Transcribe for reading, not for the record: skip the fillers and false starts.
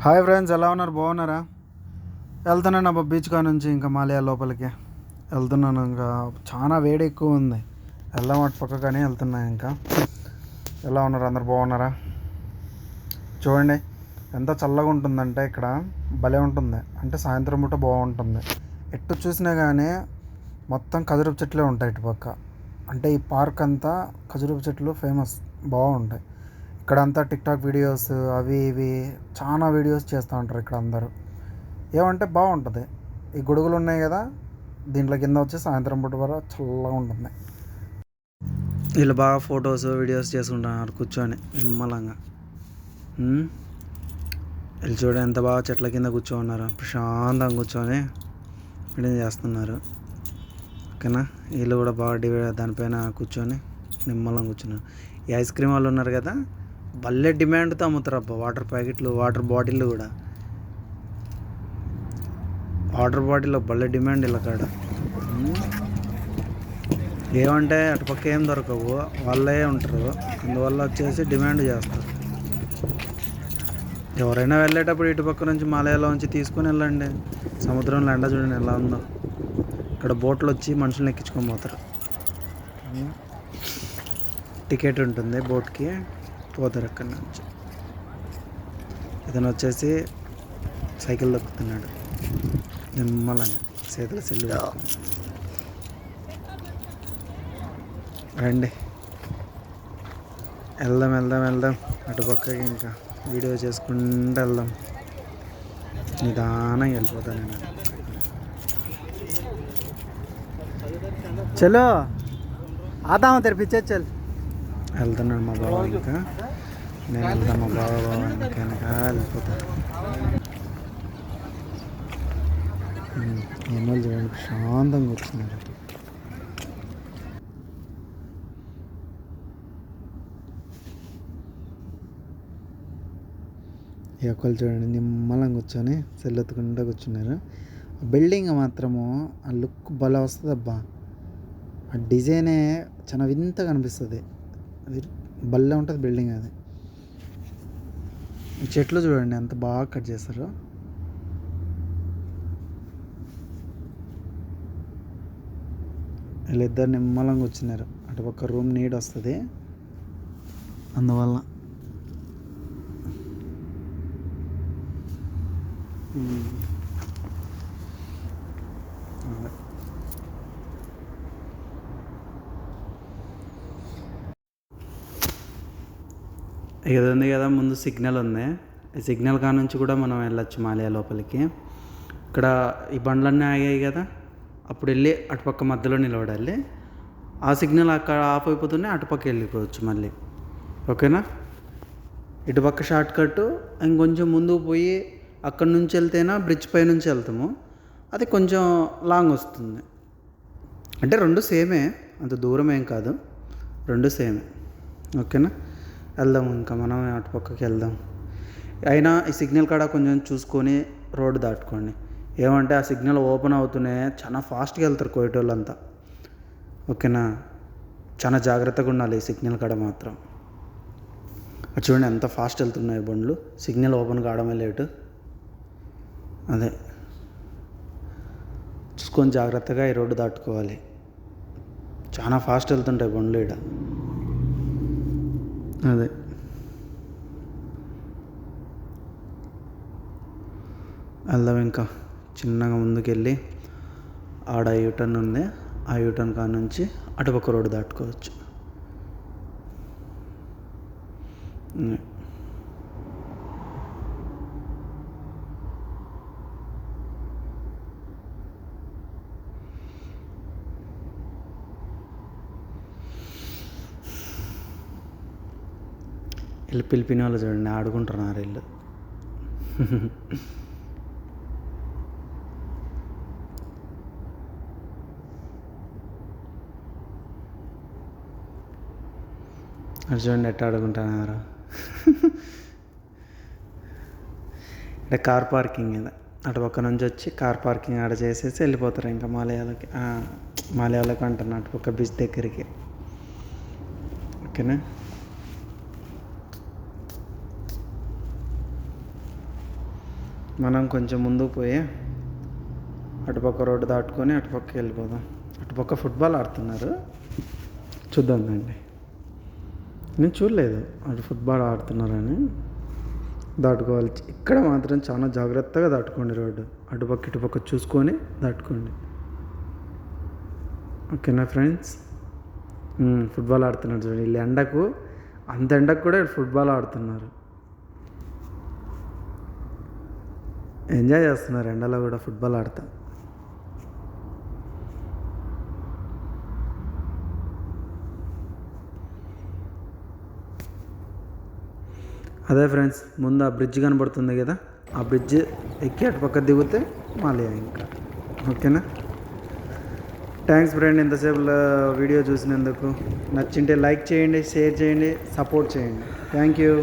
Hi friends, ఎలా ఉన్నారు? బాగున్నారా? వెళ్తున్నాను అబ్బా బీచ్ కా నుంచి ఇంకా మాలయా లోపలికి వెళ్తున్నాను. ఇంకా చాలా వేడి ఎక్కువ ఉంది. వెళ్దాం అటు పక్క కానీ వెళ్తున్నా. ఇంకా ఎలా ఉన్నారు? అందరు బాగున్నారా? చూడండి ఎంత చల్లగా ఉంటుందంటే ఇక్కడ భలే ఉంటుంది. అంటే సాయంత్రం పూట బాగుంటుంది. ఎటు చూసినా కానీ మొత్తం ఖజురపు చెట్లే ఉంటాయి ఇటు పక్క. అంటే ఈ పార్క్ అంతా ఖజురపు చెట్లు ఫేమస్, బాగుంటాయి. ఇక్కడంతా టిక్టాక్ వీడియోస్ అవి ఇవి చాలా వీడియోస్ చేస్తూ ఉంటారు ఇక్కడ అందరూ. ఏమంటే బాగుంటుంది. ఈ గొడుగులు ఉన్నాయి కదా, దీంట్లో కింద వచ్చి సాయంత్రం పూట వరకు చల్లగా ఉంటుంది. వీళ్ళు బాగా ఫొటోస్ వీడియోస్ చేసుకుంటున్నారు కూర్చొని నిమ్మలంగా. వీళ్ళు చూడండి ఎంత బాగా చెట్ల కింద కూర్చోన్నారు, ప్రశాంతంగా కూర్చొని వీడియో చేస్తున్నారు. ఓకేనా, వీళ్ళు కూడా బాగా దానిపైన కూర్చొని నిమ్మలంగా కూర్చున్నారు. ఈ ఐస్ క్రీమ్ వాళ్ళు ఉన్నారు కదా, భలే డిమాండ్తో అమ్ముతారు అబ్బా. వాటర్ ప్యాకెట్లు, వాటర్ బాటిళ్ళు కూడా. వాటర్ బాటిల్ భలే డిమాండ్ ఇలా కాడ. ఏమంటే అటుపక్క ఏం దొరకవు, వాళ్ళే ఉంటారు. అందువల్ల వచ్చేసి డిమాండ్ చేస్తారు. ఎవరైనా వెళ్ళేటప్పుడు ఇటుపక్క నుంచి మాలయాలో నుంచి తీసుకొని వెళ్ళండి. సముద్రంలో ఎండ చూడండి ఎలా ఉందో. ఇక్కడ బోట్లు వచ్చి మనుషులను ఎక్కించుకొని పోతారు. టికెట్ ఉంటుంది బోట్కి, పోతారు అక్కడి నుంచి. ఇతను వచ్చేసి సైకిల్ దొక్కుతున్నాడు నిమ్మలంగా, చేతులు సెల్లు. రండి వెళ్దాం వెళ్దాం వెళ్దాం అటుపక్కకి. ఇంకా వీడియో చేసుకుంటూ వెళ్దాం. నిదానంగా వెళ్ళిపోతాను నేను. చలో ఆదాము తెరిపించే చల్. వెళ్తున్నాడు మా బావ. ఇంకా నేను వెళ్తాను మా బావ వెనక వెళ్ళిపోతాను. ఎన్నో చూడండి ప్రశాంతంగా కూర్చున్నారు. ఈ ఒక్కరు చూడండి నిమ్మలంగా కూర్చొని సెల్లెత్తుకుంటూ కూర్చున్నారు. బిల్డింగ్ మాత్రము ఆ లుక్ భలే వస్తుంది అబ్బా. ఆ డిజైనే చాలా వింతగా అనిపిస్తుంది. అది భలే ఉంటుంది బిల్డింగ్ అది. చెట్లు చూడండి ఎంత బాగా కట్ చేస్తారు. వీళ్ళిద్దరు నిమ్మలంగా వచ్చినారు. అటుపక్క రూమ్ నీడ్ వస్తుంది అందువల్ల. ఇది ఉంది కదా ముందు సిగ్నల్ ఉంది. ఈ సిగ్నల్ కా నుంచి కూడా మనం వెళ్ళొచ్చు మాలయా లోపలికి. ఇక్కడ ఈ బండ్లన్నీ ఆగాయి కదా, అప్పుడు వెళ్ళి అటుపక్క మధ్యలో నిలబడాలి. ఆ సిగ్నల్ అక్కడ ఆఫ్ అయిపోతూనే అటుపక్క వెళ్ళిపోవచ్చు మళ్ళీ. ఓకేనా, ఇటుపక్క షార్ట్ కట్. ఇంకొంచెం ముందుకు పోయి అక్కడి నుంచి వెళ్తేనా బ్రిడ్జ్ పై నుంచి వెళ్తాము. అది కొంచెం లాంగ్ వస్తుంది. అంటే రెండు సేమే, అంత దూరం ఏం కాదు, రెండు సేమే. ఓకేనా, వెళ్దాం. ఇంకా మనం అటుపక్కకి వెళ్దాం. అయినా ఈ సిగ్నల్ కాడ కొంచెం చూసుకొని రోడ్డు దాటుకోండి. ఏమంటే ఆ సిగ్నల్ ఓపెన్ అవుతూనే చాలా ఫాస్ట్గా వెళ్తారు కోయటోళ్ళంతా. ఓకేనా, చాలా జాగ్రత్తగా ఉండాలి ఈ సిగ్నల్ కాడ మాత్రం. అది చూడండి ఎంత ఫాస్ట్ వెళ్తున్నాయి బండ్లు. సిగ్నల్ ఓపెన్ కావడమే లేటు. అదే చూసుకొని జాగ్రత్తగా ఈ రోడ్డు దాటుకోవాలి. చాలా ఫాస్ట్ వెళ్తుంటాయి బండ్లు ఇక్కడ. అదే వెళ్దాం. ఇంకా చిన్నగా ముందుకెళ్ళి ఆడ యూటర్న్ ఉంది, ఆ యూటర్న్ కాడ నుంచి అటుపక్క రోడ్డు దాటుకోవచ్చు. వీళ్ళు పిలిపిన వాళ్ళు చూడండి ఆడుకుంటున్నారు వీళ్ళు. అది చూడండి ఎట్లా ఆడుకుంటున్నారు. అంటే కార్ పార్కింగ్ ఇది. అటుపక్క నుంచి వచ్చి కార్ పార్కింగ్ ఆడ చేసేసి వెళ్ళిపోతారు ఇంకా మాలయాలకి. మాలయాలకి అంటున్నా అటుపక్క బీచ్ దగ్గరికి. ఓకేనా, మనం కొంచెం ముందుకు పోయి అటుపక్క రోడ్డు దాటుకొని అటుపక్క వెళ్ళిపోదాం. అటుపక్క ఫుట్బాల్ ఆడుతున్నారు, చూద్దాం రండి. నేను చూడలేదు అటు ఫుట్బాల్ ఆడుతున్నారని. దాటుకోవాలి. ఇక్కడ మాత్రం చాలా జాగ్రత్తగా దాటుకోండి రోడ్డు. అటుపక్క ఇటుపక్క చూసుకొని దాటుకోండి. ఓకేనా ఫ్రెండ్స్? ఫుట్బాల్ ఆడుతున్నారు చూడండి. వీళ్ళు ఎండకు, అంత ఎండకు కూడా ఫుట్బాల్ ఆడుతున్నారు. ఎంజాయ్ చేస్తున్నారు ఎండలో కూడా ఫుట్బాల్ ఆడతా. అదే ఫ్రెండ్స్, ముందు ఆ బ్రిడ్జ్ కనబడుతుంది కదా, ఆ బ్రిడ్జ్ ఎక్కి అటు పక్క దిగితే మాలియా ఇంకా. ఓకేనా? థ్యాంక్స్ ఫ్రెండ్, ఇంతసేపు వీడియో చూసినందుకు. నచ్చింటే లైక్ చేయండి, షేర్ చేయండి, సపోర్ట్ చేయండి. Thank you.